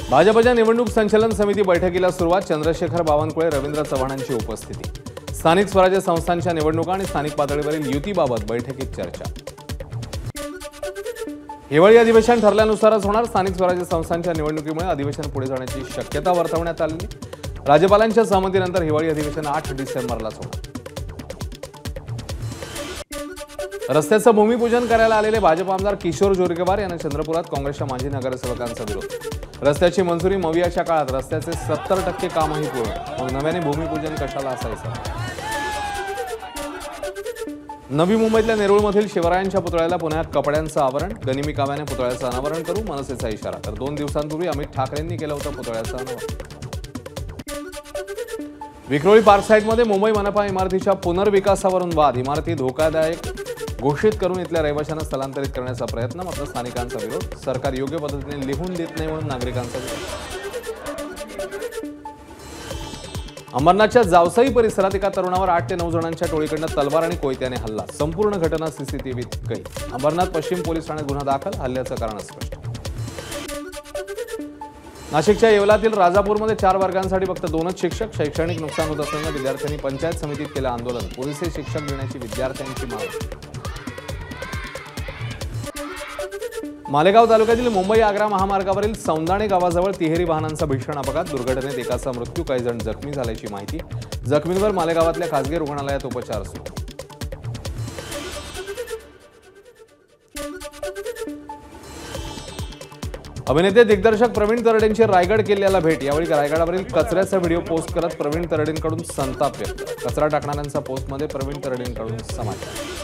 भाजपच्या निवडणूक संचालन समिती बैठकीला सुरुवात. चंद्रशेखर बावनकुळे, रवींद्र चव्हाणांची उपस्थिती. स्थानिक स्वराज्य संस्थांच्या निवडणुका आणि स्थानिक पातळीवरील युतीबाबत बैठकीत चर्चा. हिवाळी अधिवेशन ठरल्यानुसारच होणार. स्थानिक स्वराज्य संस्थांच्या निवडणुकीमुळे अधिवेशन पुढे जाण्याची शक्यता वर्तवण्यात आली. राज्यपालांच्या सहमतीनंतर हिवाळी अधिवेशन 8 डिसेंबरलाच होणार. रस्त्याचं भूमिपूजन करायला आलेले भाजप आमदार किशोर जोरगेवार यांना चंद्रपुरात काँग्रेसच्या माजी नगरसेवकांचा विरोध. रस्त्याची मंजुरी मवियाच्या काळात रस्त्याचे 70% कामही पूर्ण, मग नव्याने भूमिपूजन कशाला असायचं. नवी मुंबईतल्या नेरुळमधील शिवरायांच्या पुतळ्याला पुण्यात कपड्यांचं आवरण. गनिमी काव्याने पुतळ्याचं अनावरण करू, मनसेचा इशारा. तर 2 दिवसांपूर्वी अमित ठाकरेंनी केलं होतं पुतळ्याचं अनावरण. विक्रोळी पार्क साईटमध्ये मुंबई मनपा इमारतीच्या पुनर्विकासावरून वाद. इमारती धोकादायक घोषित करून इथल्या रहिवाशांना स्थलांतरित करण्याचा प्रयत्न, मात्र स्थानिकांचा विरोध. सरकार योग्य पद्धतीने लिहून देत नाही म्हणून नागरिकांचा विरोध. अंबरनाथच्या जावसाई परिसरात एका तरुणावर 8 ते 9 जणांच्या टोळीकडून तलवार आणि कोयत्याने हल्ला. संपूर्ण घटना सीसीटीव्हीत कैद. अंबरनाथ पश्चिम पोलीस ठाण्यात गुन्हा दाखल. हल्ल्याचं कारण स्पष्ट. नाशिकच्या येवलातील राजापूरमध्ये 4 वर्गांसाठी फक्त 2च शिक्षक. शैक्षणिक नुकसान होत असल्यानं विद्यार्थ्यांनी पंचायत समितीत केलं आंदोलन. पुरेसे शिक्षक देण्याची विद्यार्थ्यांची मागणी. मालेगाव तालुक्यातील मुंबई आग्रा महामार्गावरील सौंदाणे गावाजवळ तिहेरी वाहनांचा भीषण अपघात. दुर्घटनेत एकाचा मृत्यू, काही जण जखमी झाल्याची माहिती. जखमींवर मालेगावातल्या खासगी रुग्णालयात उपचार सुरू. अभिनेते दिग्दर्शक प्रवीण तरडेंची रायगड किल्ल्याला भेट. यावेळी रायगडावरील कचऱ्याचा व्हिडिओ पोस्ट करत प्रवीण तरडेंकडून संताप व्यक्त. कचरा टाकणाऱ्यांचा पोस्टमध्ये प्रवीण तरडेंकडून समाचार.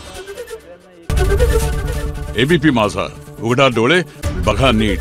एबीपी माझा, उघडा डोळे बघा नीट.